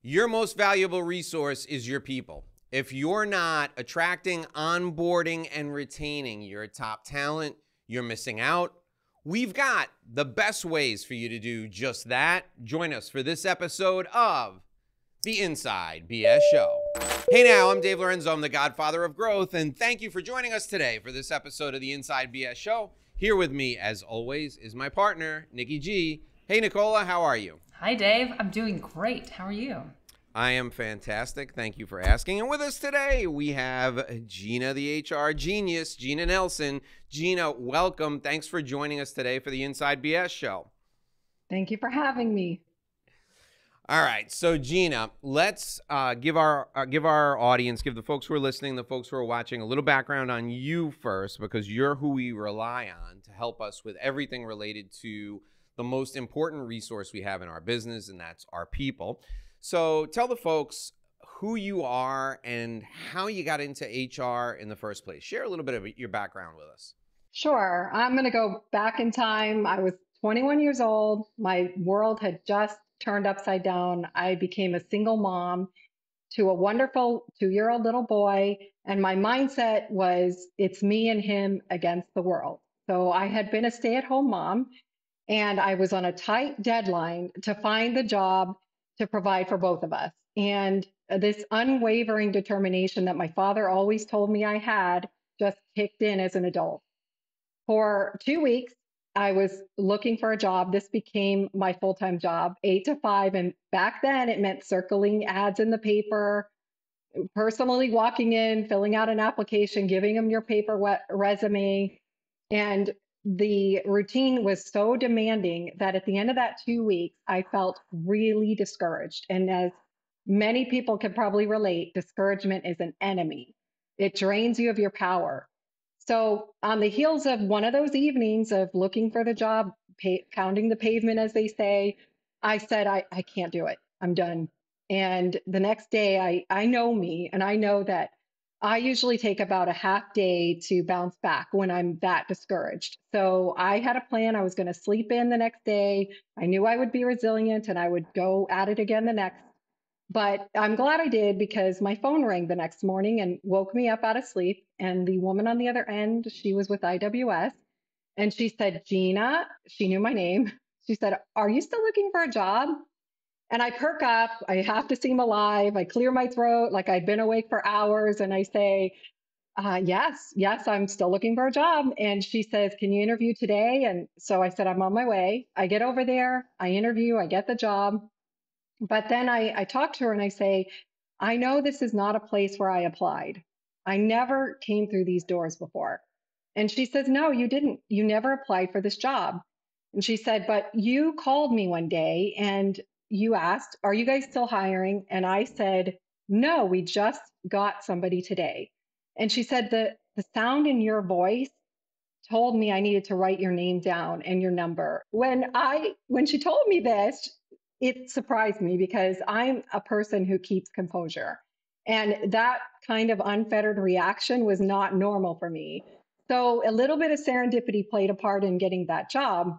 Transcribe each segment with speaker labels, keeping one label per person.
Speaker 1: Your most valuable resource is your people. If you're not attracting, onboarding, and retaining your top talent, you're missing out. We've got the best ways for you to do just that. Join us for this episode of the Inside BS Show. Hey now, I'm Dave Lorenzo. I'm the godfather of growth, and thank you for joining us today for this episode of the Inside BS Show. Here with me, as always, is my partner, Nikki G. Hey, Nicola, how are you?
Speaker 2: Hi, Dave. I'm doing great. How are you?
Speaker 1: I am fantastic. Thank you for asking. And with us today, we have Gina, the HR genius, Gina Nelson. Gina, welcome. Thanks for joining us today for the Inside BS Show.
Speaker 3: Thank you for having me.
Speaker 1: All right. So, Gina, let's give our audience, give the folks who are listening, the folks who are watching, a little background on you first, because you're who we rely on to help us with everything related to the most important resource we have in our business, and that's our people. So tell the folks who you are and how you got into HR in the first place. Share a little bit of your background with us.
Speaker 3: Sure. I'm going to go back in time. I was 21 years old. My world had just turned upside down. I became a single mom to a wonderful 2-year-old little boy. And my mindset was, it's me and him against the world. So I had been a stay-at-home mom, and I was on a tight deadline to find the job to provide for both of us. And this unwavering determination that my father always told me I had just kicked in as an adult. For 2 weeks, I was looking for a job. This became my full-time job, 8 to 5. And back then it meant circling ads in the paper, personally walking in, filling out an application, giving them your paper resume. And the routine was so demanding that at the end of that 2 weeks, I felt really discouraged. And as many people can probably relate, discouragement is an enemy. It drains you of your power. So on the heels of one of those evenings of looking for the job, pounding the pavement, as they say, I said, I can't do it. I'm done. And the next day, I know me, and I know that I usually take about a half day to bounce back when I'm that discouraged. So I had a plan. I was going to sleep in the next day. I knew I would be resilient and I would go at it again the next. But I'm glad I did, because my phone rang the next morning and woke me up out of sleep. And the woman on the other end, she was with IWS, and she said, Gina, she knew my name. She said, are you still looking for a job? And I perk up. I have to seem alive. I clear my throat like I'd been awake for hours. And I say, yes, I'm still looking for a job. And she says, can you interview today? And so I said, I'm on my way. I get over there, I interview, I get the job. But then I talk to her and I say, I know this is not a place where I applied. I never came through these doors before. And she says, no, you didn't. You never applied for this job. And she said, but you called me one day and you asked, are you guys still hiring? And I said, no, we just got somebody today. And she said, the sound in your voice told me I needed to write your name down and your number. When she told me this, it surprised me, because I'm a person who keeps composure. And that kind of unfettered reaction was not normal for me. So a little bit of serendipity played a part in getting that job.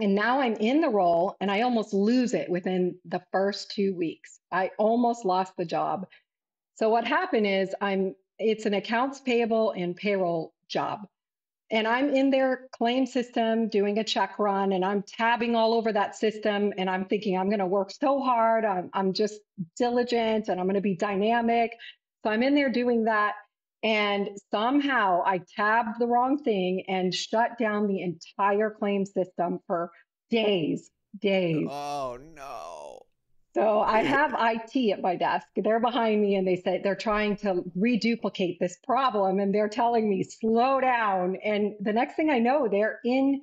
Speaker 3: And now I'm in the role and I almost lose it within the first 2 weeks. I almost lost the job. So what happened is it's an accounts payable and payroll job. And I'm in their claim system doing a check run, and I'm tabbing all over that system. And I'm thinking, I'm going to work so hard. I'm just diligent and I'm going to be dynamic. So I'm in there doing that. And somehow I tabbed the wrong thing and shut down the entire claim system for days.
Speaker 1: Oh, no.
Speaker 3: So I have IT at my desk. They're behind me and they say they're trying to reduplicate this problem, and they're telling me, slow down. And the next thing I know, they're in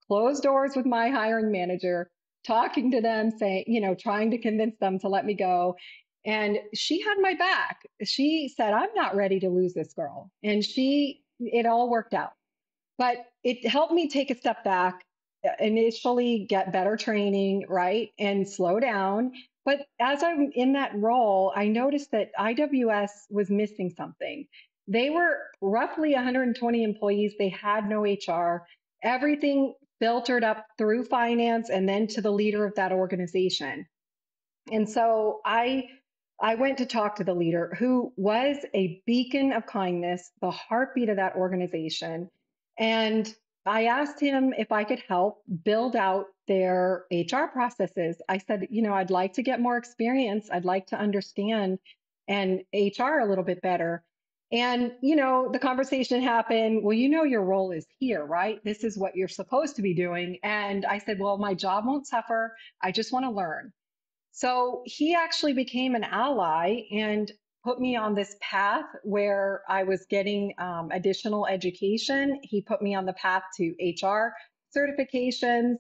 Speaker 3: closed doors with my hiring manager, talking to them, saying, trying to convince them to let me go. And she had my back. She said, I'm not ready to lose this girl. And it all worked out. But it helped me take a step back, initially get better training, right? And slow down. But as I'm in that role, I noticed that IWS was missing something. They were roughly 120 employees. They had no HR. Everything filtered up through finance and then to the leader of that organization. And so I went to talk to the leader who was a beacon of kindness, the heartbeat of that organization. And I asked him if I could help build out their HR processes. I said, I'd like to get more experience. I'd like to understand and HR a little bit better. And, the conversation happened. Well, your role is here, right? This is what you're supposed to be doing. And I said, well, my job won't suffer. I just want to learn. So he actually became an ally and put me on this path where I was getting additional education. He put me on the path to HR certifications,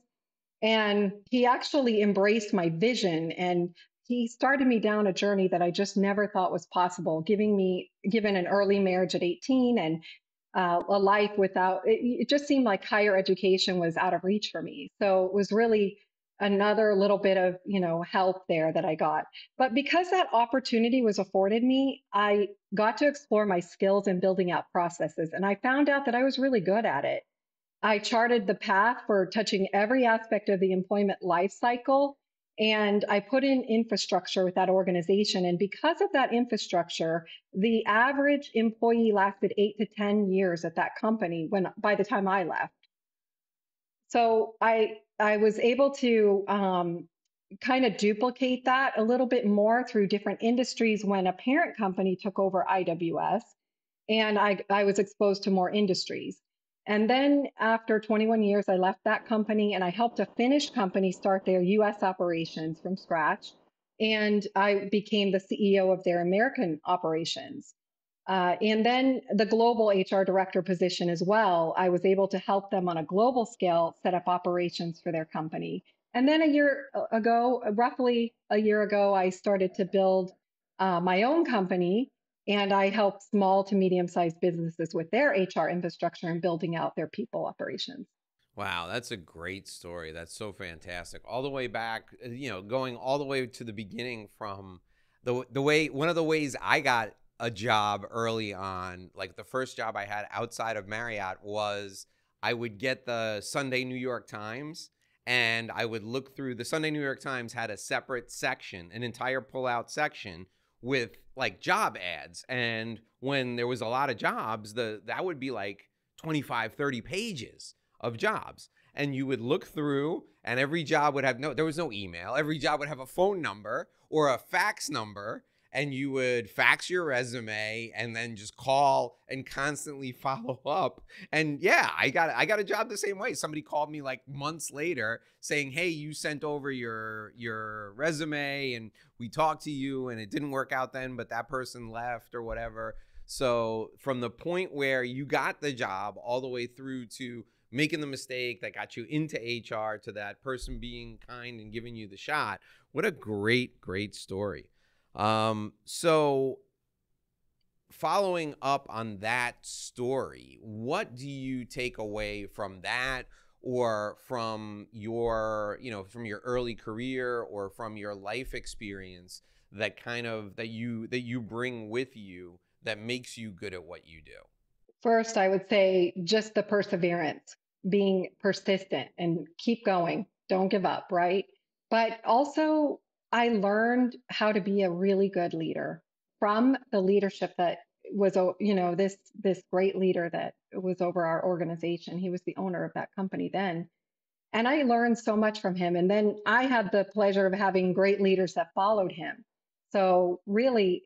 Speaker 3: and he actually embraced my vision, and he started me down a journey that I just never thought was possible, given an early marriage at 18 and a life without it just seemed like higher education was out of reach for me. So it was really another little bit of help there that I got. But because that opportunity was afforded me, I got to explore my skills in building out processes, and I found out that I was really good at it. I charted the path for touching every aspect of the employment life cycle. And I put in infrastructure with that organization. And because of that infrastructure, the average employee lasted 8 to 10 years at that company by the time I left. So I was able to kind of duplicate that a little bit more through different industries when a parent company took over IWS, and I was exposed to more industries. And then after 21 years, I left that company and I helped a Finnish company start their US operations from scratch. And I became the CEO of their American operations. And then the global HR director position as well. I was able to help them on a global scale set up operations for their company. And then roughly a year ago, I started to build my own company, and I help small to medium-sized businesses with their HR infrastructure and building out their people operations.
Speaker 1: Wow, that's a great story. That's so fantastic. All the way back, going all the way to the beginning from the way one of the ways I got a job early on, like the first job I had outside of Marriott was I would get the Sunday New York Times, and I would look through the Sunday New York Times had a separate section, an entire pull-out section with like job ads. And when there was a lot of jobs, that would be like 25, 30 pages of jobs. And you would look through, and every job would have there was no email. Every job would have a phone number or a fax number, and you would fax your resume and then just call and constantly follow up. And yeah, I got a job the same way. Somebody called me like months later saying, "Hey, you sent over your resume and we talked to you and it didn't work out then, but that person left," or whatever. So from the point where you got the job all the way through to making the mistake that got you into HR to that person being kind and giving you the shot, what a great, great story. So following up on that story, what do you take away from that, or from your, from your early career or from your life experience that you bring with you that makes you good at what you do?
Speaker 3: First, I would say just the perseverance, being persistent and keep going. Don't give up, right? But also, I learned how to be a really good leader from the leadership that was, this great leader that was over our organization. He was the owner of that company then. And I learned so much from him. And then I had the pleasure of having great leaders that followed him. So really,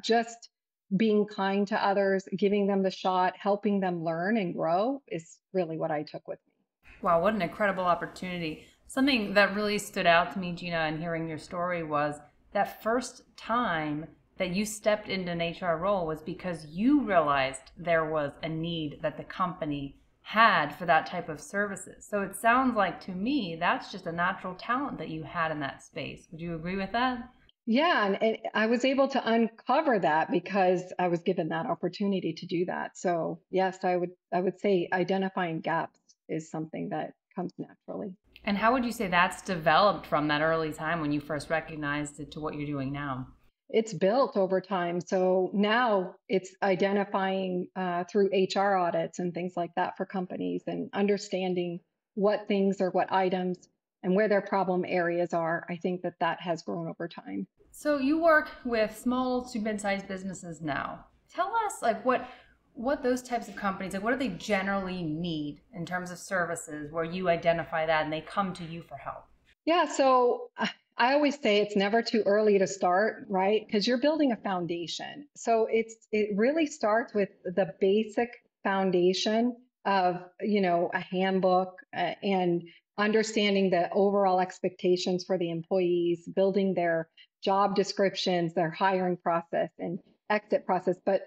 Speaker 3: just being kind to others, giving them the shot, helping them learn and grow is really what I took with me.
Speaker 2: Wow, what an incredible opportunity. Something that really stood out to me, Gina, in hearing your story was that first time that you stepped into an HR role was because you realized there was a need that the company had for that type of services. So it sounds like to me that's just a natural talent that you had in that space. Would you agree with that?
Speaker 3: Yeah, and I was able to uncover that because I was given that opportunity to do that. So yes, I would say identifying gaps is something that comes naturally.
Speaker 2: And how would you say that's developed from that early time when you first recognized it to what you're doing now?
Speaker 3: It's built over time. So now it's identifying through HR audits and things like that for companies, and understanding what things or what items and where their problem areas are. I think that that has grown over time.
Speaker 2: So you work with small to mid-sized businesses now. Tell us like what those types of companies, like what do they generally need in terms of services where you identify that and they come to you for help?
Speaker 3: Yeah, so I always say it's never too early to start, right? Because you're building a foundation. So it really starts with the basic foundation of, a handbook and understanding the overall expectations for the employees, building their job descriptions, their hiring process and exit process, but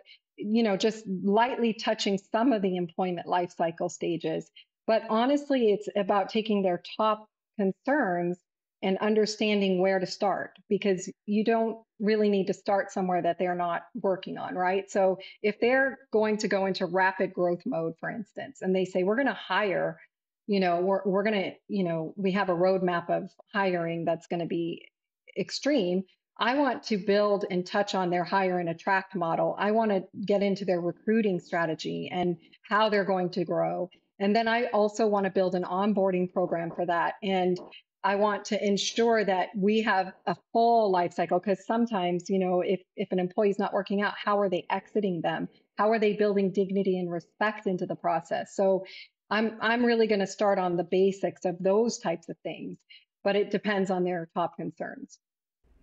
Speaker 3: just lightly touching some of the employment life cycle stages. But honestly, it's about taking their top concerns and understanding where to start, because you don't really need to start somewhere that they're not working on, right? So if they're going to go into rapid growth mode, for instance, and they say, we're going to hire, we're going to, we have a roadmap of hiring that's going to be extreme. I want to build and touch on their hire and attract model. I want to get into their recruiting strategy and how they're going to grow. And then I also want to build an onboarding program for that. And I want to ensure that we have a full life cycle, because sometimes, if an employee is not working out, how are they exiting them? How are they building dignity and respect into the process? So I'm really going to start on the basics of those types of things, but it depends on their top concerns.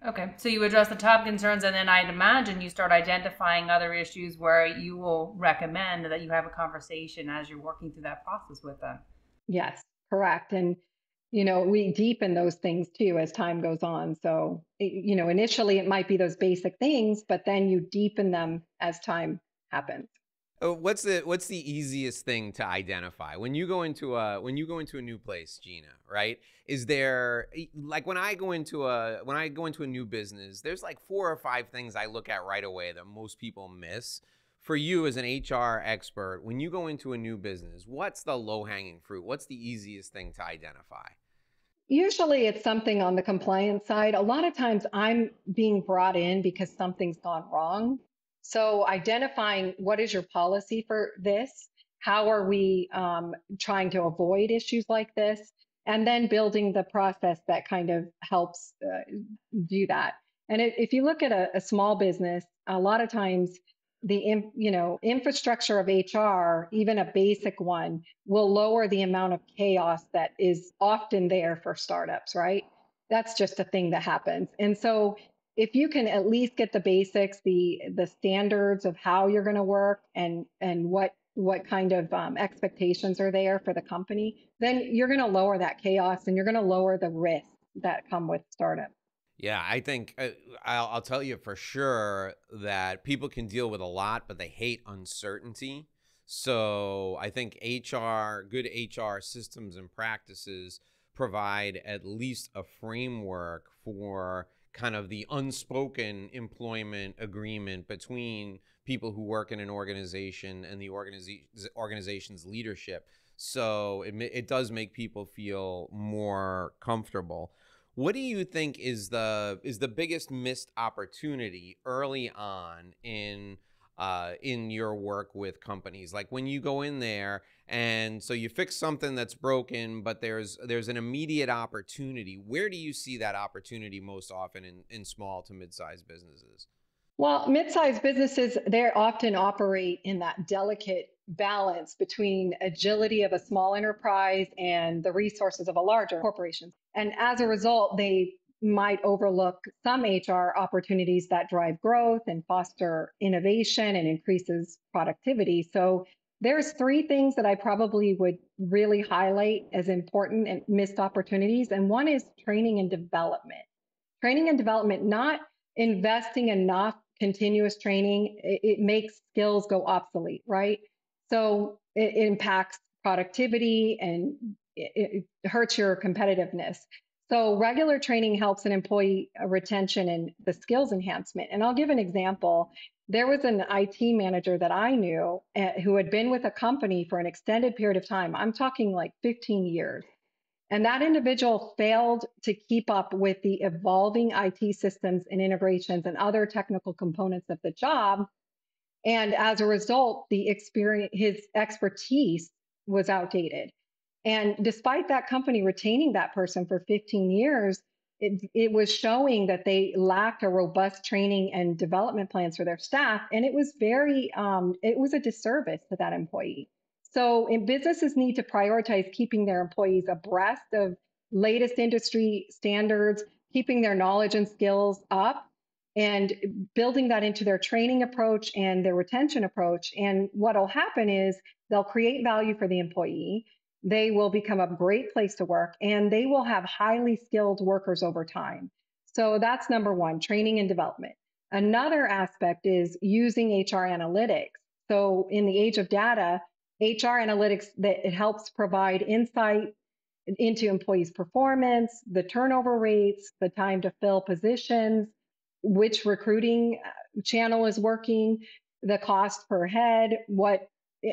Speaker 2: Okay, so you address the top concerns, and then I'd imagine you start identifying other issues where you will recommend that you have a conversation as you're working through that process with them.
Speaker 3: Yes, correct. And, we deepen those things too as time goes on. So, initially it might be those basic things, but then you deepen them as time happens.
Speaker 1: What's the easiest thing to identify when you go into a new place, Gina? Right? Is there, like, when I go into a new business, there's like 4 or 5 things I look at right away that most people miss. For you as an HR expert, when you go into a new business, what's the low-hanging fruit? What's the easiest thing to identify?
Speaker 3: Usually it's something on the compliance side. A lot of times I'm being brought in because something's gone wrong. So identifying what is your policy for this? How are we trying to avoid issues like this? And then building the process that kind of helps do that. And if you look at a small business, a lot of times the infrastructure of HR, even a basic one, will lower the amount of chaos that is often there for startups, right? That's just a thing that happens. And so if you can at least get the basics, the standards of how you're going to work and what kind of expectations are there for the company, then you're going to lower that chaos and you're going to lower the risks that come with startup.
Speaker 1: Yeah, I think I'll tell you for sure that people can deal with a lot, but they hate uncertainty. So I think good HR systems and practices provide at least a framework for kind of the unspoken employment agreement between people who work in an organization and the organization's leadership. So it does make people feel more comfortable. What do you think is the biggest missed opportunity early on in your work with companies? Like when you go in there and so you fix something that's broken, but there's an immediate opportunity. Where do you see that opportunity most often in small to mid-sized businesses?
Speaker 3: Well, mid-sized businesses, they often operate in that delicate balance between agility of a small enterprise and the resources of a larger corporation. And as a result, they might overlook some HR opportunities that drive growth and foster innovation and increases productivity. So there's 3 things that I probably would really highlight as important and missed opportunities. And one is training and development. Training and development, not investing enough continuous training, it makes skills go obsolete, right? So it impacts productivity and it hurts your competitiveness. So regular training helps an employee retention and the skills enhancement. And I'll give an example. There was an IT manager that I knew who had been with a company for an extended period of time. I'm talking like 15 years. And that individual failed to keep up with the evolving IT systems and integrations and other technical components of the job. And as a result, his expertise was outdated. And despite that company retaining that person for 15 years, it was showing that they lacked a robust training and development plans for their staff. And it was it was a disservice to that employee. So businesses need to prioritize keeping their employees abreast of latest industry standards, keeping their knowledge and skills up, and building that into their training approach and their retention approach. And what will happen is they'll create value for the employee. They will become a great place to work, and they will have highly skilled workers over time. So that's number one, training and development. Another aspect is using HR analytics. So in the age of data, HR analytics, that it helps provide insight into employees' performance, the turnover rates, the time to fill positions, which recruiting channel is working, the cost per head, what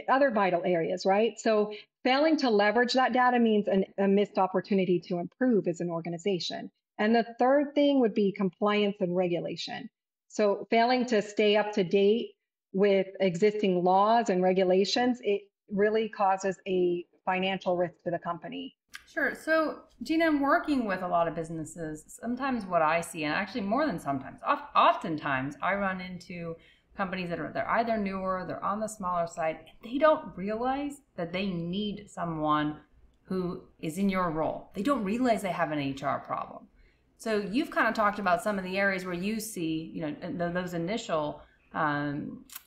Speaker 3: other vital areas, right? So failing to leverage that data means a missed opportunity to improve as an organization. And the third thing would be compliance and regulation. So failing to stay up to date with existing laws and regulations, it really causes a financial risk to the company.
Speaker 2: Sure. So, Gina, I'm working with a lot of businesses. Sometimes what I see, and actually more than sometimes, oftentimes I run into companies they're either newer, they're on the smaller side, and they don't realize that they need someone who is in your role. They don't realize they have an HR problem. So you've kind of talked about some of the areas where you see, those initial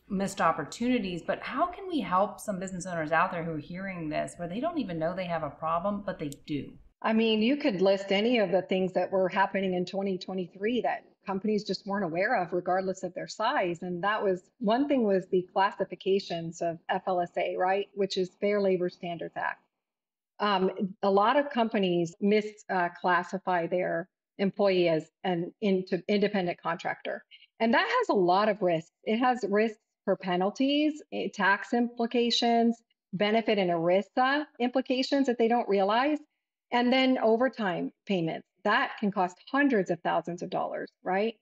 Speaker 2: missed opportunities, but how can we help some business owners out there who are hearing this where they don't even know they have a problem, but they do?
Speaker 3: I mean, you could list any of the things that were happening in 2023 that companies just weren't aware of, regardless of their size. And that was one thing, was the classifications of FLSA, right, which is Fair Labor Standards Act. A lot of companies misclassify their employee as into independent contractor. And that has a lot of risks. It has risks for penalties, tax implications, benefit and ERISA implications that they don't realize, and then overtime payments. That can cost hundreds of thousands of dollars, right?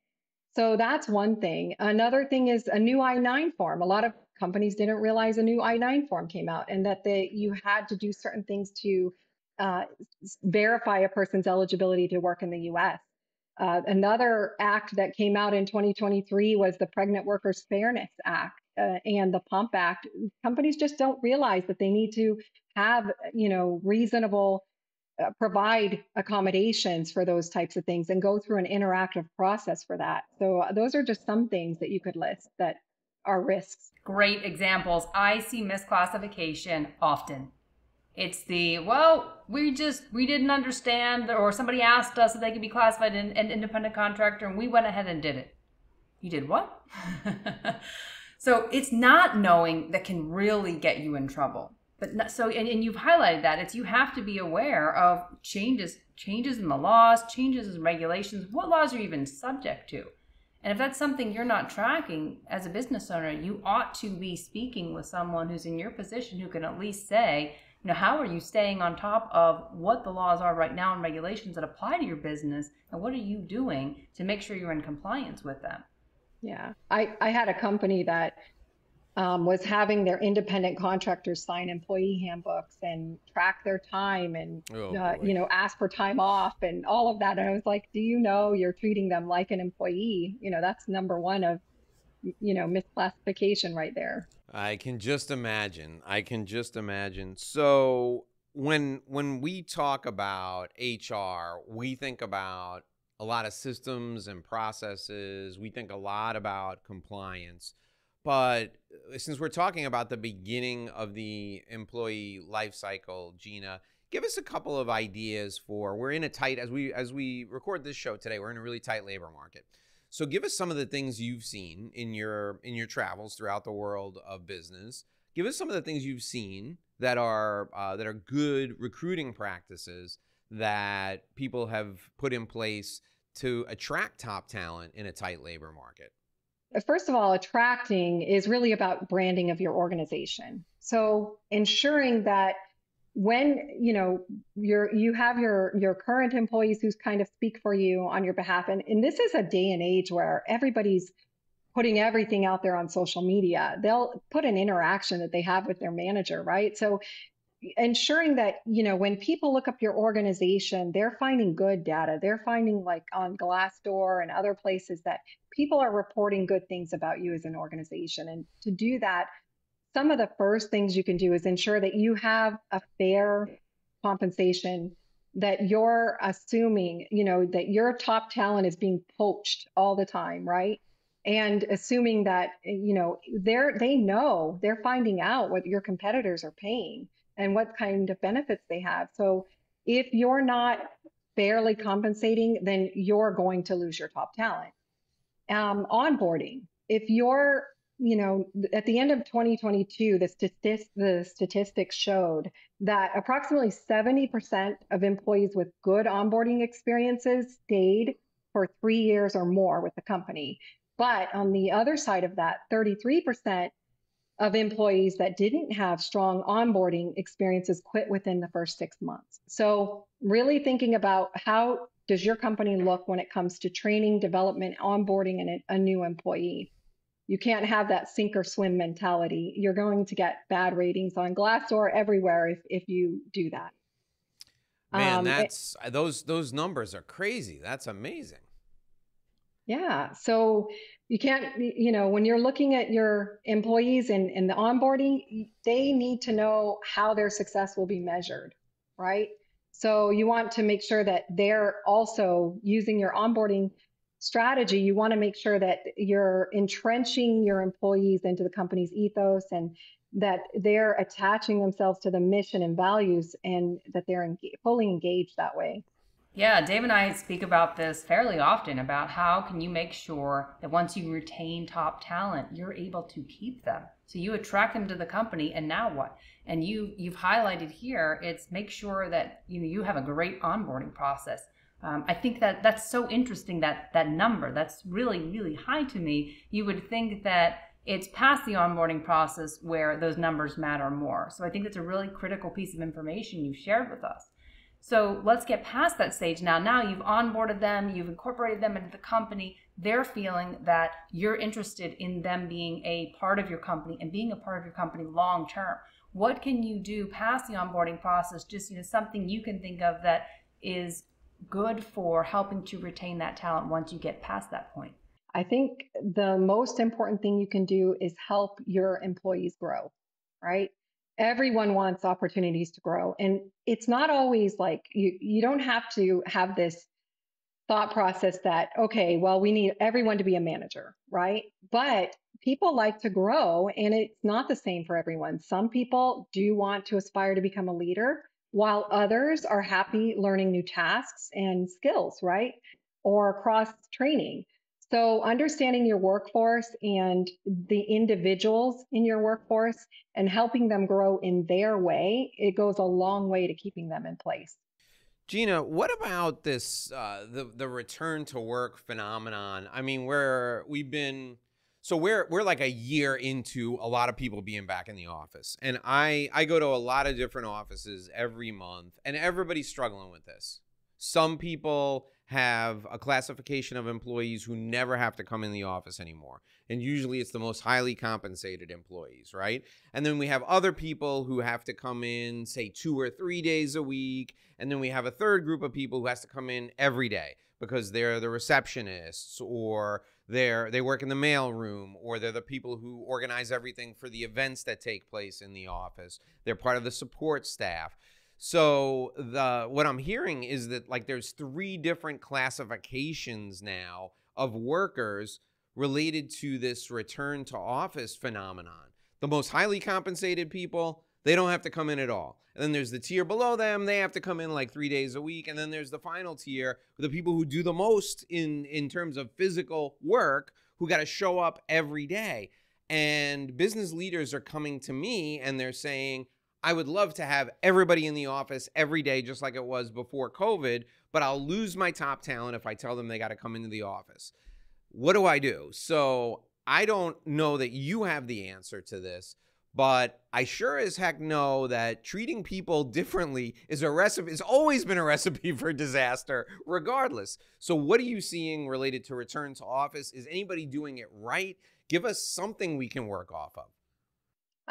Speaker 3: So that's one thing. Another thing is a new I-9 form. A lot of companies didn't realize a new I-9 form came out, and that you had to do certain things to verify a person's eligibility to work in the U.S. Another act that came out in 2023 was the Pregnant Workers Fairness Act and the Pump Act. Companies just don't realize that they need to have, reasonable, provide accommodations for those types of things and go through an interactive process for that. So those are just some things that you could list that are risks.
Speaker 2: Great examples. I see misclassification often. It's we didn't understand, or somebody asked us if they could be classified an independent contractor, and we went ahead and did it. You did what? So it's not knowing that can really get you in trouble. But and you've highlighted that you have to be aware of changes in the laws, changes in regulations. What laws are you even subject to? And if that's something you're not tracking as a business owner, you ought to be speaking with someone who's in your position who can at least say, how are you staying on top of what the laws are right now and regulations that apply to your business, and what are you doing to make sure you're in compliance with them?
Speaker 3: Yeah, I had a company that was having their independent contractors sign employee handbooks and track their time and, ask for time off and all of that. And I was like, do you know you're treating them like an employee? That's number one of, misclassification right there.
Speaker 1: I can just imagine. So when we talk about HR, we think about a lot of systems and processes. We think a lot about compliance. But since we're talking about the beginning of the employee life cycle, Gina, give us a couple of ideas we're in a tight, as we record this show today, we're in a really tight labor market. So give us some of the things you've seen in your travels throughout the world of business. Give us some of the things you've seen that are good recruiting practices that people have put in place to attract top talent in a tight labor market.
Speaker 3: First of all, attracting is really about branding of your organization. So ensuring that when you have your current employees who kind of speak for you on your behalf, and this is a day and age where everybody's putting everything out there on social media. They'll put an interaction that they have with their manager, right? So ensuring that, when people look up your organization, they're finding good data. They're finding, like on Glassdoor and other places, that people are reporting good things about you as an organization. And to do that, some of the first things you can do is ensure that you have a fair compensation, that you're assuming, that your top talent is being poached all the time, right? And assuming that, they're finding out what your competitors are paying and what kind of benefits they have. So if you're not fairly compensating, then you're going to lose your top talent. Onboarding. If you're, at the end of 2022, the statistics showed that approximately 70% of employees with good onboarding experiences stayed for 3 years or more with the company. But on the other side of that, 33% of employees that didn't have strong onboarding experiences quit within the first 6 months. So really thinking about, how does your company look when it comes to training, development, onboarding a new employee? You can't have that sink or swim mentality. You're going to get bad ratings on Glassdoor everywhere if you do that.
Speaker 1: Man, those numbers are crazy. That's amazing.
Speaker 3: Yeah. So you can't, when you're looking at your employees in the onboarding, they need to know how their success will be measured, right? So you want to make sure that they're also using your onboarding strategy. You want to make sure that you're entrenching your employees into the company's ethos, and that they're attaching themselves to the mission and values, and that they're fully engaged that way.
Speaker 2: Yeah, Dave and I speak about this fairly often, about how can you make sure that once you retain top talent, you're able to keep them. So you attract them to the company, and now what? And you've highlighted here, it's make sure that you have a great onboarding process. I think that's so interesting, that number, that's really, really high to me. You would think that it's past the onboarding process where those numbers matter more. So I think that's a really critical piece of information you shared with us. So let's get past that stage now. Now you've onboarded them, you've incorporated them into the company. They're feeling that you're interested in them being a part of your company and being a part of your company long term. What can you do past the onboarding process? Just something you can think of that is good for helping to retain that talent once you get past that point.
Speaker 3: I think the most important thing you can do is help your employees grow, right? Everyone wants opportunities to grow. And it's not always like you don't have to have this thought process that, okay, well, we need everyone to be a manager, right? But people like to grow, and it's not the same for everyone. Some people do want to aspire to become a leader, while others are happy learning new tasks and skills, right? Or cross training. So understanding your workforce and the individuals in your workforce and helping them grow in their way, it goes a long way to keeping them in place.
Speaker 1: Gina, what about this, the return to work phenomenon? I mean, we're like a year into a lot of people being back in the office. And I go to a lot of different offices every month, and everybody's struggling with this. Some people have a classification of employees who never have to come in the office anymore. And usually it's the most highly compensated employees, right? And then we have other people who have to come in, say, 2 or 3 days a week. And then we have a third group of people who has to come in every day because they're the receptionists, or they work in the mail room, or they're the people who organize everything for the events that take place in the office. They're part of the support staff. So what I'm hearing is that, like, there's 3 different classifications now of workers related to this return to office phenomenon. The most highly compensated people, they don't have to come in at all. And then there's the tier below them, they have to come in like 3 days a week. And then there's the final tier, the people who do the most in terms of physical work, who got to show up every day. And business leaders are coming to me and they're saying, I would love to have everybody in the office every day, just like it was before COVID, but I'll lose my top talent if I tell them they got to come into the office. What do I do? So I don't know that you have the answer to this, but I sure as heck know that treating people differently is a recipe. It's always been a recipe for disaster, regardless. So what are you seeing related to return to office? Is anybody doing it right? Give us something we can work off of.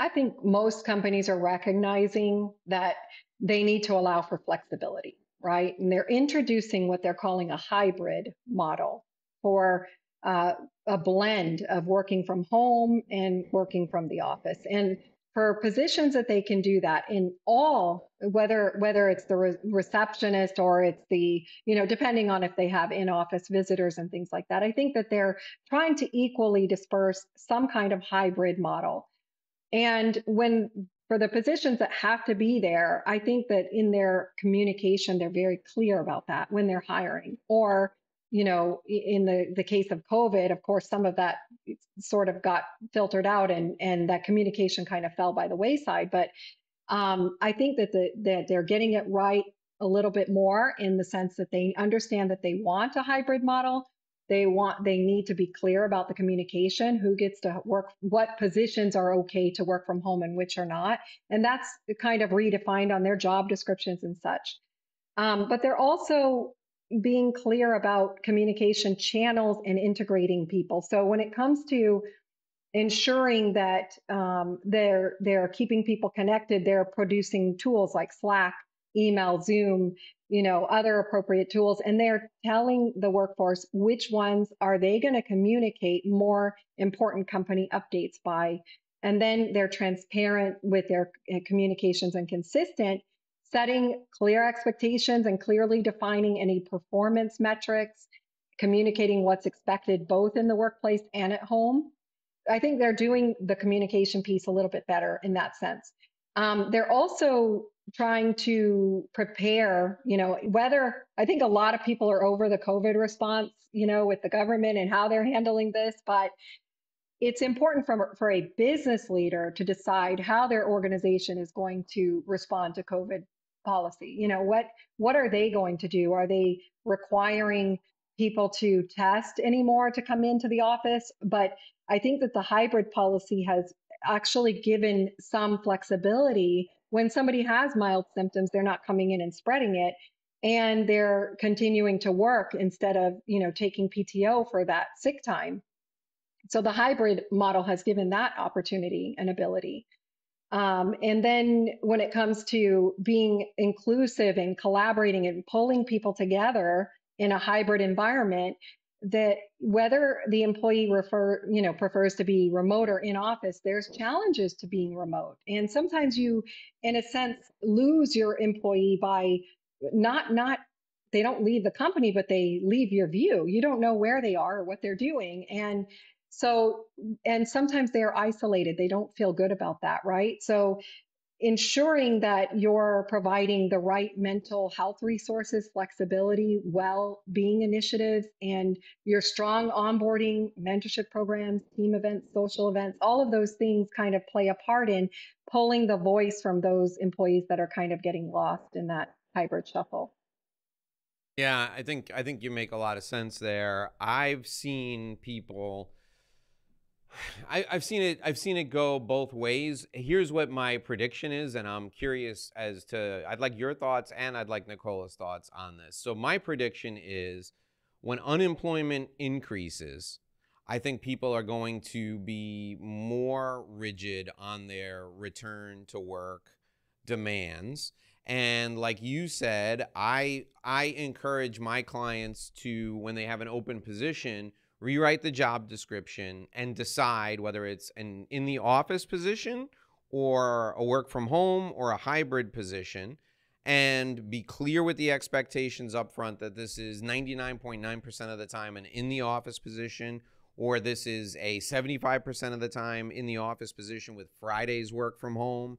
Speaker 3: I think most companies are recognizing that they need to allow for flexibility, right? And they're introducing what they're calling a hybrid model for a blend of working from home and working from the office. And for positions that they can do that in all, whether it's the receptionist or it's the, depending on if they have in-office visitors and things like that, I think that they're trying to equally disperse some kind of hybrid model. And for the positions that have to be there, I think that in their communication, they're very clear about that when they're hiring. Or, in the case of COVID, of course, some of that sort of got filtered out and that communication kind of fell by the wayside. But I think that they're getting it right a little bit more in the sense that they understand that they want a hybrid model. They need to be clear about the communication, who gets to work, what positions are okay to work from home and which are not. And that's kind of redefined on their job descriptions and such. But they're also being clear about communication channels and integrating people. So when it comes to ensuring that they're keeping people connected, they're producing tools like Slack, email, Zoom, other appropriate tools, and they're telling the workforce which ones are they going to communicate more important company updates by. And then they're transparent with their communications and consistent, setting clear expectations and clearly defining any performance metrics, communicating what's expected both in the workplace and at home. I think they're doing the communication piece a little bit better in that sense. They're also trying to prepare, whether I think a lot of people are over the COVID response, with the government and how they're handling this, but it's important for a business leader to decide how their organization is going to respond to COVID policy. What are they going to do? Are they requiring people to test anymore to come into the office? But I think that the hybrid policy has actually given some flexibility. When somebody has mild symptoms, they're not coming in and spreading it, and they're continuing to work instead of, taking PTO for that sick time. So the hybrid model has given that opportunity and ability. And then when it comes to being inclusive and collaborating and pulling people together in a hybrid environment, that whether the employee prefers to be remote or in office, there's challenges to being remote. And sometimes you, in a sense, lose your employee by they don't leave the company, but they leave your view. You don't know where they are or what they're doing. And sometimes they're isolated. They don't feel good about that, right? So ensuring that you're providing the right mental health resources, flexibility, well-being initiatives, and your strong onboarding, mentorship programs, team events, social events, all of those things kind of play a part in pulling the voice from those employees that are kind of getting lost in that hybrid shuffle.
Speaker 1: Yeah, I think you make a lot of sense there. I've seen people I've seen it go both ways. Here's what my prediction is, and I'm curious as to, I'd like your thoughts and I'd like Nicola's thoughts on this. So my prediction is when unemployment increases, I think people are going to be more rigid on their return to work demands. And like you said, I encourage my clients to, when they have an open position, rewrite the job description and decide whether it's an in the office position or a work from home or a hybrid position, and be clear with the expectations up front that this is 99.9% of the time an in the office position, or this is a 75% of the time in the office position with Fridays work from home.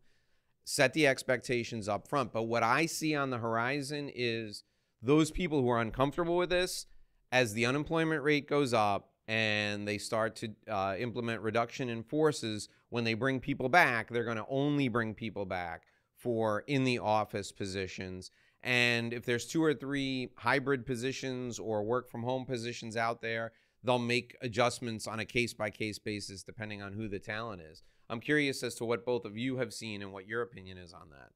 Speaker 1: Set the expectations up front. But what I see on the horizon is those people who are uncomfortable with this, as the unemployment rate goes up and they start to implement reduction in forces, when they bring people back, they're going to only bring people back for in the office positions. And if there's 2 or 3 hybrid positions or work from home positions out there, they'll make adjustments on a case-by-case basis depending on who the talent is. I'm curious as to what both of you have seen and what your opinion is on that.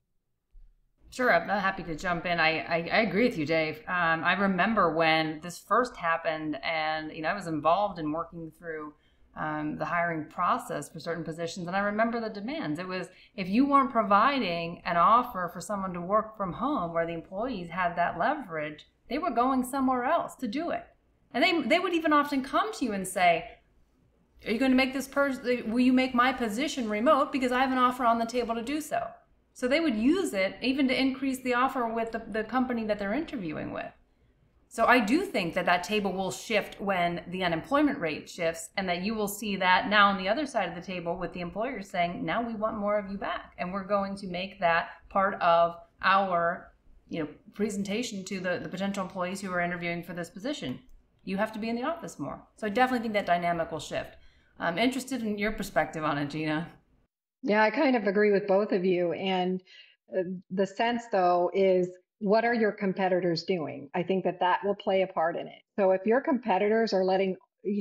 Speaker 2: Sure, I'm happy to jump in. I agree with you, Dave. I remember when this first happened, and I was involved in working through the hiring process for certain positions. And I remember the demands. It was, if you weren't providing an offer for someone to work from home where the employees had that leverage, they were going somewhere else to do it. And they would even often come to you and say, are you going to make this person, will you make my position remote because I have an offer on the table to do so? So they would use it even to increase the offer with the company that they're interviewing with. So I do think that that table will shift when the unemployment rate shifts, and that you will see that now on the other side of the table with the employers saying, now we want more of you back, and we're going to make that part of our presentation to the potential employees who are interviewing for this position. You have to be in the office more. So I definitely think that dynamic will shift. I'm interested in your perspective on it, Gina.
Speaker 3: Yeah, I kind of agree with both of you. And the sense, though, is what are your competitors doing? I think that will play a part in it. So if your competitors are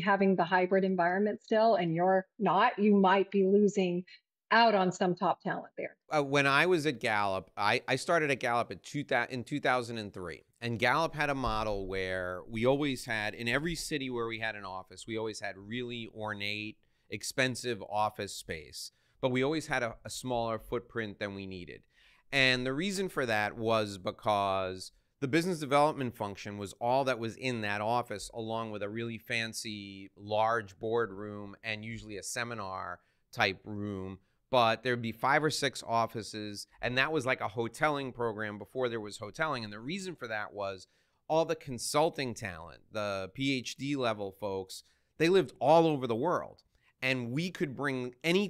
Speaker 3: having the hybrid environment still and you're not, you might be losing out on some top talent there.
Speaker 1: When I was at Gallup, I started at Gallup in 2003. And Gallup had a model where we always had, in every city where we had an office, we always had really ornate, expensive office space. But we always had a smaller footprint than we needed. And the reason for that was because the business development function was all that was in that office, along with a really fancy, large boardroom and usually a seminar type room. But there'd be 5 or 6 offices, and that was like a hoteling program before there was hoteling. And the reason for that was all the consulting talent, the PhD level folks, they lived all over the world. And we could bring any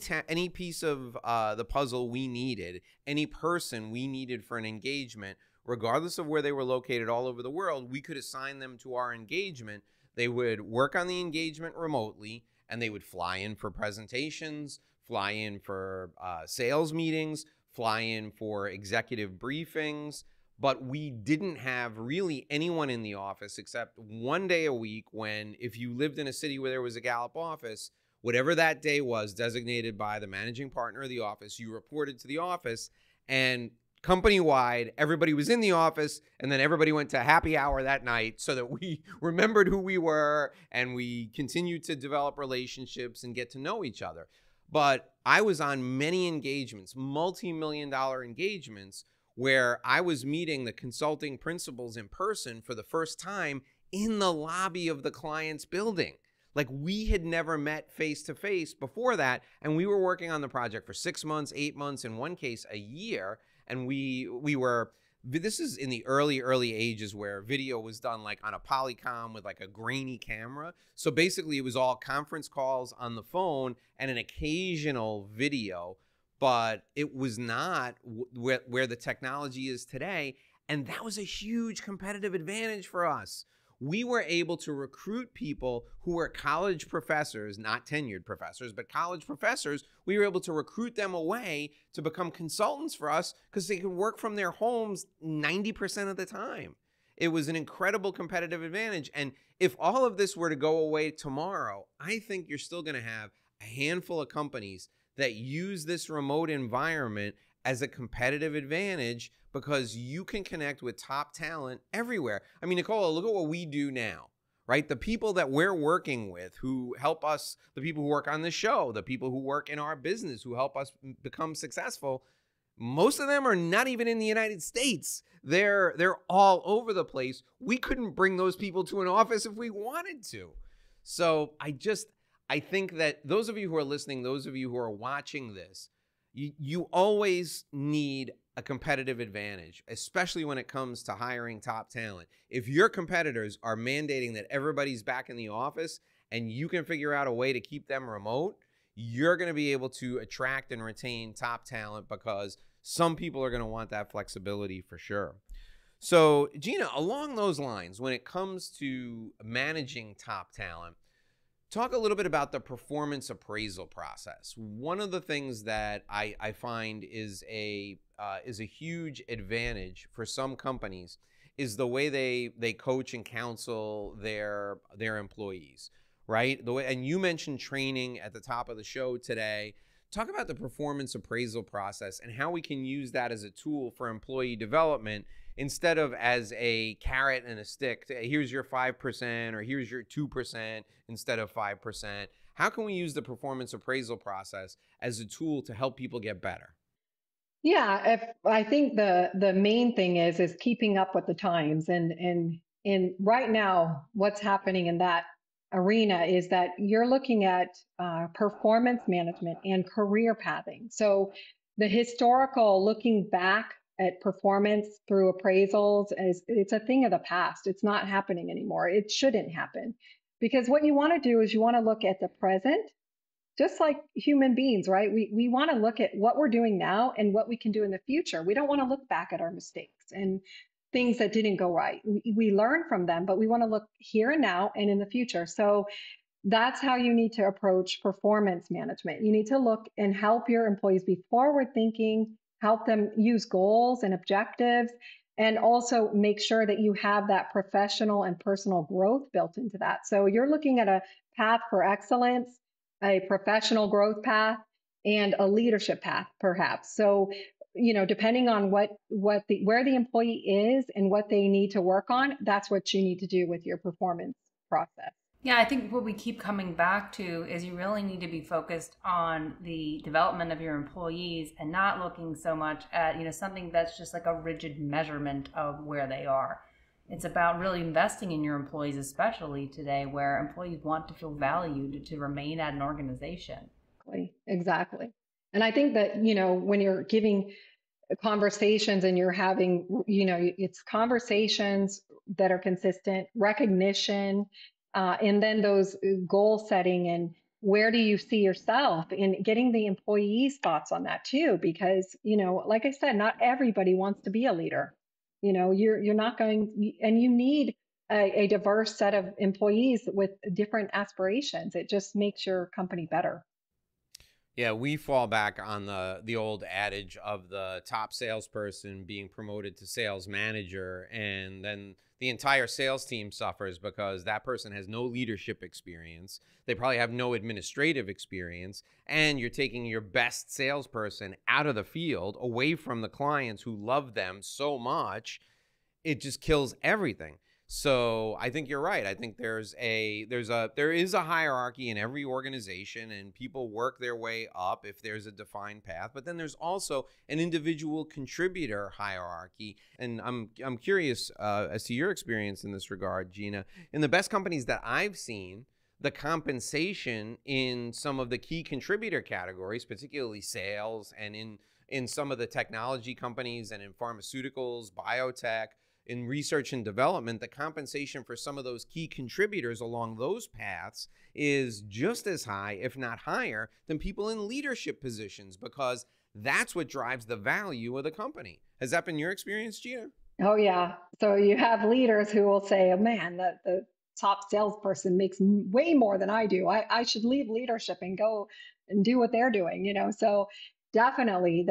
Speaker 1: piece of the puzzle we needed, any person we needed for an engagement, regardless of where they were located all over the world. We could assign them to our engagement. They would work on the engagement remotely, and they would fly in for presentations, fly in for sales meetings, fly in for executive briefings. But we didn't have really anyone in the office except one day a week when, if you lived in a city where there was a Gallup office, whatever that day was designated by the managing partner of the office, you reported to the office, and company-wide, everybody was in the office, and then everybody went to happy hour that night so that we remembered who we were, and we continued to develop relationships and get to know each other. But I was on many engagements, multi-million-dollar engagements, where I was meeting the consulting principals in person for the first time in the lobby of the client's building. Like, we had never met face-to-face before that, and we were working on the project for 6 months, 8 months, in one case, a year. And this is in the early ages where video was done like on a Polycom with like a grainy camera. So basically, it was all conference calls on the phone and an occasional video, but it was not where the technology is today. And that was a huge competitive advantage for us. We were able to recruit people who were college professors, not tenured professors, but college professors. We were able to recruit them away to become consultants for us because they could work from their homes 90% of the time. It was an incredible competitive advantage. And if all of this were to go away tomorrow, I think you're still going to have a handful of companies that use this remote environment as a competitive advantage because you can connect with top talent everywhere. I mean, Nicola, look at what we do now, right? The people that we're working with who help us, the people who work on the show, the people who work in our business who help us become successful, most of them are not even in the United States. They're all over the place. We couldn't bring those people to an office if we wanted to. So I think that those of you who are listening, those of you who are watching this, you always need a competitive advantage, especially when it comes to hiring top talent. If your competitors are mandating that everybody's back in the office and you can figure out a way to keep them remote, you're going to be able to attract and retain top talent because some people are going to want that flexibility for sure. So, Gina, along those lines, when it comes to managing top talent, talk a little bit about the performance appraisal process. One of the things that I find is a huge advantage for some companies is the way they coach and counsel their employees, right? And you mentioned training at the top of the show today. Talk about the performance appraisal process and how we can use that as a tool for employee development instead of as a carrot and a stick, here's your 5% or here's your 2% instead of 5%. How can we use the performance appraisal process as a tool to help people get better?
Speaker 3: Yeah, I think the main thing is keeping up with the times, and right now what's happening in that arena is that you're looking at performance management and career pathing. So the historical looking back at performance through appraisals it's a thing of the past. It's not happening anymore. It shouldn't happen, because what you want to do is you want to look at the present, just like human beings, right? We want to look at what we're doing now and what we can do in the future. We don't want to look back at our mistakes and things that didn't go right. We learn from them, but we want to look here and now and in the future. So that's how you need to approach performance management. You need to look and help your employees be forward thinking, help them use goals and objectives, and also make sure that you have that professional and personal growth built into that. So you're looking at a path for excellence, a professional growth path, and a leadership path, perhaps. So, depending on where the employee is and what they need to work on, that's what you need to do with your performance process.
Speaker 2: Yeah, I think what we keep coming back to is you really need to be focused on the development of your employees and not looking so much at, something that's just like a rigid measurement of where they are. It's about really investing in your employees, especially today where employees want to feel valued to remain at an organization.
Speaker 3: Exactly. And I think that, when you're giving conversations and you're having, it's conversations that are consistent, recognition, and then those goal setting and where do you see yourself, and getting the employees' thoughts on that too, because, like I said, not everybody wants to be a leader. You're not going, and you need a diverse set of employees with different aspirations. It just makes your company better.
Speaker 1: Yeah, we fall back on the old adage of the top salesperson being promoted to sales manager, and then the entire sales team suffers because that person has no leadership experience. They probably have no administrative experience, and you're taking your best salesperson out of the field, away from the clients who love them so much. It just kills everything. So I think you're right. I think there is a hierarchy in every organization, and people work their way up if there's a defined path. But then there's also an individual contributor hierarchy. And I'm curious as to your experience in this regard, Gina. In the best companies that I've seen, the compensation in some of the key contributor categories, particularly sales, and in some of the technology companies and in pharmaceuticals, biotech, in research and development, the compensation for some of those key contributors along those paths is just as high, if not higher, than people in leadership positions, because that's what drives the value of the company. Has that been your experience, Gina?
Speaker 3: Oh, yeah. So you have leaders who will say, oh, man, the top salesperson makes way more than I do. I should leave leadership and go and do what they're doing, So definitely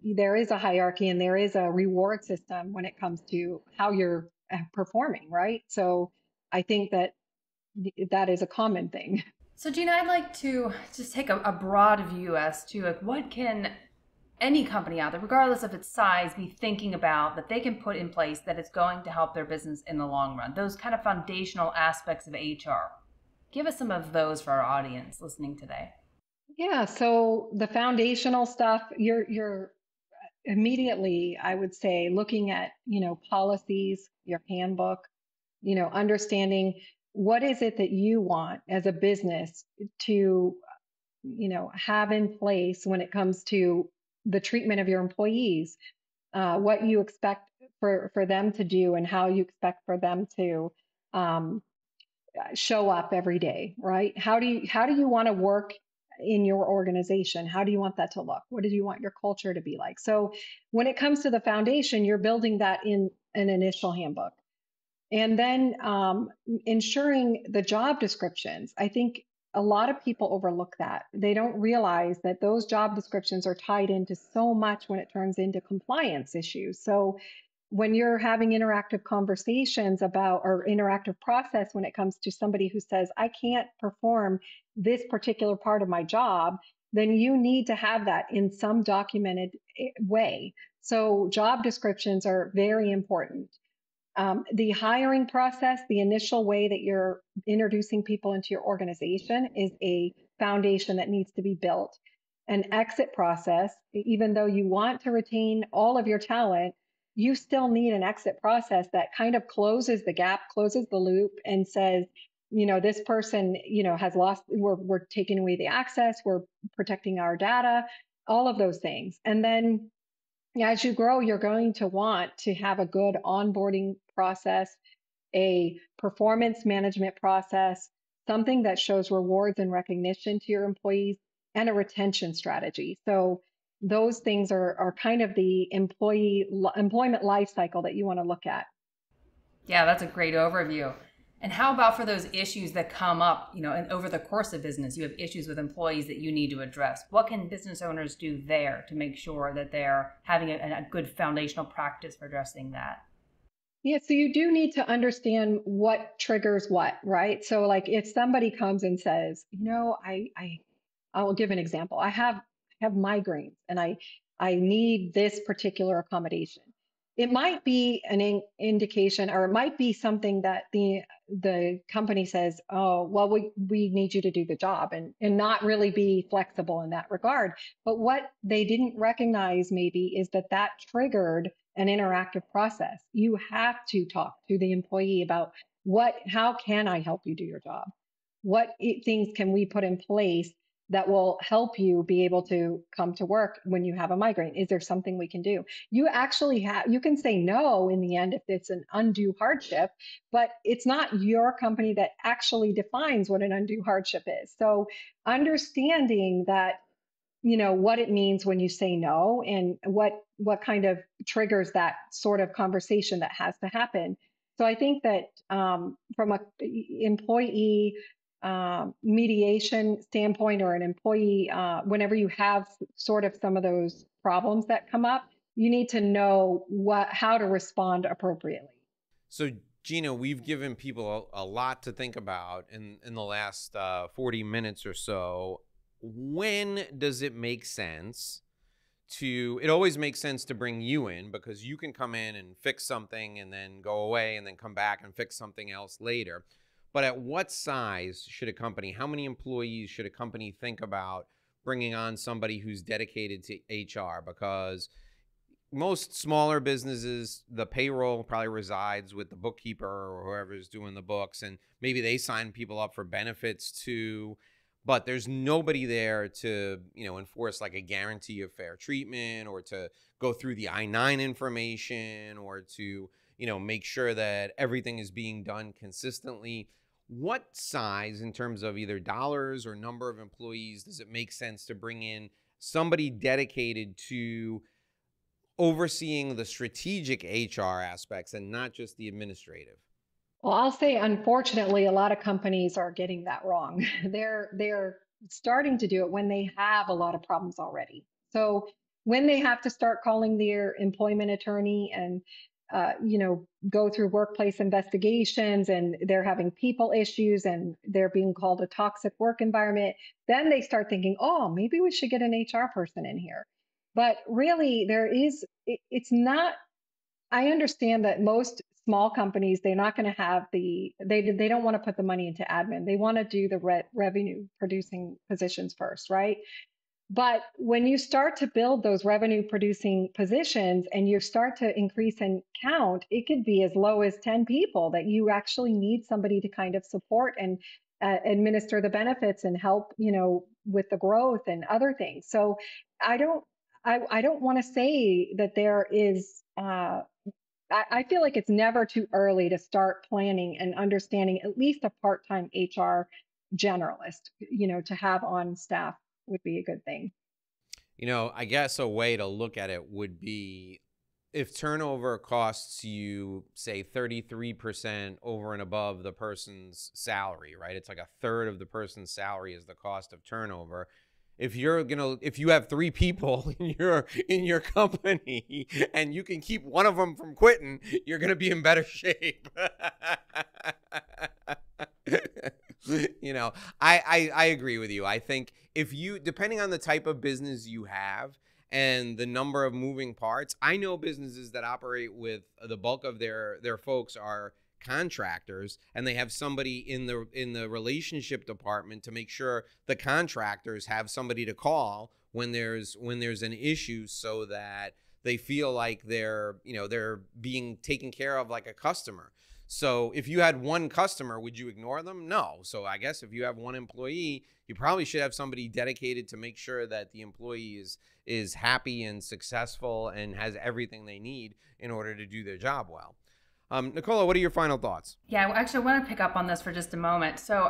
Speaker 3: there is a hierarchy and there is a reward system when it comes to how you're performing, right? So I think that is a common thing.
Speaker 2: So Gina, I'd like to just take a broad view as to what can any company out there, regardless of its size, be thinking about that they can put in place that it's going to help their business in the long run, those kind of foundational aspects of HR. Give us some of those for our audience listening today.
Speaker 3: Yeah, so the foundational stuff, you're immediately, I would say, looking at, policies, your handbook, understanding what is it that you want as a business to, have in place when it comes to the treatment of your employees, what you expect for them to do and how you expect for them to show up every day, right? How do you want to work in your organization? How do you want that to look? What do you want your culture to be like? So when it comes to the foundation, you're building that in an initial handbook. And then ensuring the job descriptions. I think a lot of people overlook that. They don't realize that those job descriptions are tied into so much when it turns into compliance issues. So when you're having interactive conversations about, or interactive process when it comes to somebody who says, I can't perform this particular part of my job, then you need to have that in some documented way So job descriptions are very important. The hiring process, the initial way that you're introducing people into your organization, is a foundation that needs to be built. An exit process, even though you want to retain all of your talent, you still need an exit process that kind of closes the gap, closes the loop, and says, this person, has lost, we're taking away the access, we're protecting our data, all of those things. And then as you grow, you're going to want to have a good onboarding process, a performance management process, something that shows rewards and recognition to your employees, and a retention strategy. So those things are kind of the employment life cycle that you want to look at.
Speaker 2: Yeah, that's a great overview. And how about for those issues that come up, and over the course of business, you have issues with employees that you need to address. What can business owners do there to make sure that they're having a good foundational practice for addressing that?
Speaker 3: Yeah, so you do need to understand what triggers what, right? So like if somebody comes and says, I will give an example. I have migraines and I need this particular accommodation. It might be an indication, or it might be something that the company says, oh, well, we need you to do the job, and not really be flexible in that regard. But what they didn't recognize maybe is that triggered an interactive process. You have to talk to the employee about how can I help you do your job? What things can we put in place that will help you be able to come to work when you have a migraine? Is there something we can do? You can say no in the end if it's an undue hardship, but it's not your company that actually defines what an undue hardship is. So understanding that, what it means when you say no, and what kind of triggers that sort of conversation that has to happen. So I think that from a employee mediation standpoint, or an employee, whenever you have sort of some of those problems that come up, you need to know how to respond appropriately.
Speaker 1: So Gina, we've given people a lot to think about in the last 40 minutes or so. When does it make sense it always makes sense to bring you in, because you can come in and fix something and then go away and then come back and fix something else later. But at what size should a company, how many employees should a company think about bringing on somebody who's dedicated to HR? Because most smaller businesses, the payroll probably resides with the bookkeeper or whoever's doing the books, and maybe they sign people up for benefits too. But there's nobody there to, enforce like a guarantee of fair treatment, or to go through the I-9 information, or to, make sure that everything is being done consistently. What size, in terms of either dollars or number of employees, does it make sense to bring in somebody dedicated to overseeing the strategic HR aspects and not just the administrative?
Speaker 3: Well, I'll say, unfortunately, a lot of companies are getting that wrong. They're starting to do it when they have a lot of problems already. So when they have to start calling their employment attorney and go through workplace investigations, and they're having people issues, and they're being called a toxic work environment, then they start thinking, oh, maybe we should get an HR person in here. But really, it's not. I understand that most small companies, they're not going to have they don't want to put the money into admin. They want to do the revenue producing positions first, right? But when you start to build those revenue producing positions and you start to increase in count, it could be as low as 10 people that you actually need somebody to kind of support and administer the benefits and help, with the growth and other things. So I don't want to say that there is, I feel like it's never too early to start planning and understanding at least a part-time HR generalist, to have on staff would be a good thing.
Speaker 1: I guess a way to look at it would be, if turnover costs you, say, 33% over and above the person's salary, right? It's like a third of the person's salary is the cost of turnover. If you have 3 people in your company and you can keep one of them from quitting, you're gonna be in better shape. I agree with you. I think depending on the type of business you have and the number of moving parts. I know businesses that operate with the bulk of their folks are contractors, and they have somebody in the relationship department to make sure the contractors have somebody to call when there's an issue, so that they feel like they're being taken care of like a customer. So if you had one customer, would you ignore them? No. So I guess if you have one employee, you probably should have somebody dedicated to make sure that the employee is happy and successful and has everything they need in order to do their job well. Nicola, what are your final thoughts?
Speaker 2: Yeah, actually, I want to pick up on this for just a moment. So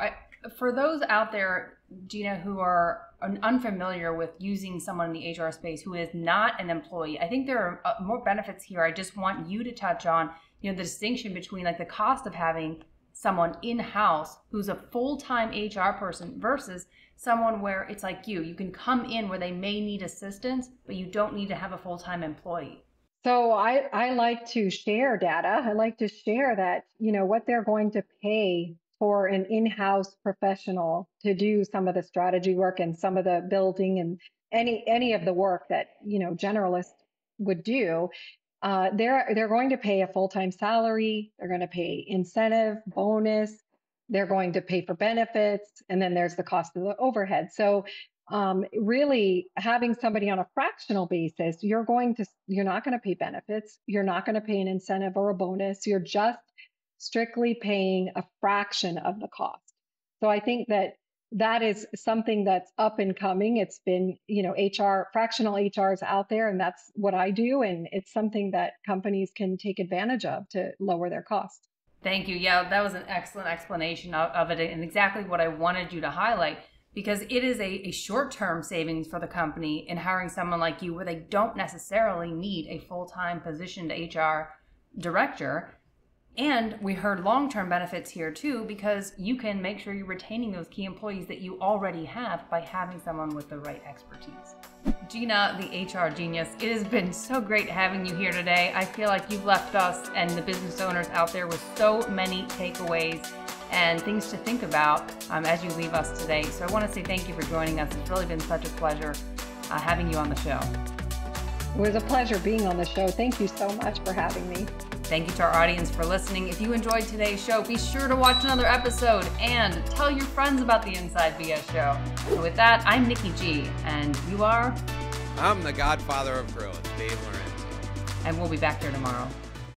Speaker 2: for those out there, Gina, who are unfamiliar with using someone in the HR space who is not an employee, I think there are more benefits here. I just want you to touch on, the distinction between like the cost of having someone in-house who's a full-time HR person versus someone where it's like you can come in where they may need assistance, but you don't need to have a full-time employee.
Speaker 3: So I like to share data. I like to share that, what they're going to pay for an in-house professional to do some of the strategy work and some of the building and any of the work that, generalists would do. They're going to pay a full-time salary. They're going to pay incentive, bonus. They're going to pay for benefits. And then there's the cost of the overhead. So really having somebody on a fractional basis, you're not going to pay benefits. You're not going to pay an incentive or a bonus. You're just strictly paying a fraction of the cost. So I think that is something that's up and coming. It's been, fractional HR is out there, and that's what I do. And it's something that companies can take advantage of to lower their costs.
Speaker 2: Thank you. Yeah, that was an excellent explanation of it, and exactly what I wanted you to highlight, because it is a short-term savings for the company in hiring someone like you where they don't necessarily need a full-time positioned HR director. And we heard long-term benefits here too, because you can make sure you're retaining those key employees that you already have by having someone with the right expertise. Gina, the HR genius, it has been so great having you here today. I feel like you've left us and the business owners out there with so many takeaways and things to think about as you leave us today. So I want to say thank you for joining us. It's really been such a pleasure having you on the show.
Speaker 3: It was a pleasure being on the show. Thank you so much for having me.
Speaker 2: Thank you to our audience for listening. If you enjoyed today's show, be sure to watch another episode and tell your friends about the Inside BS show. So with that, I'm Nikki G, and you are?
Speaker 1: I'm the godfather of growth, Dave Lorenzo.
Speaker 2: And we'll be back here tomorrow.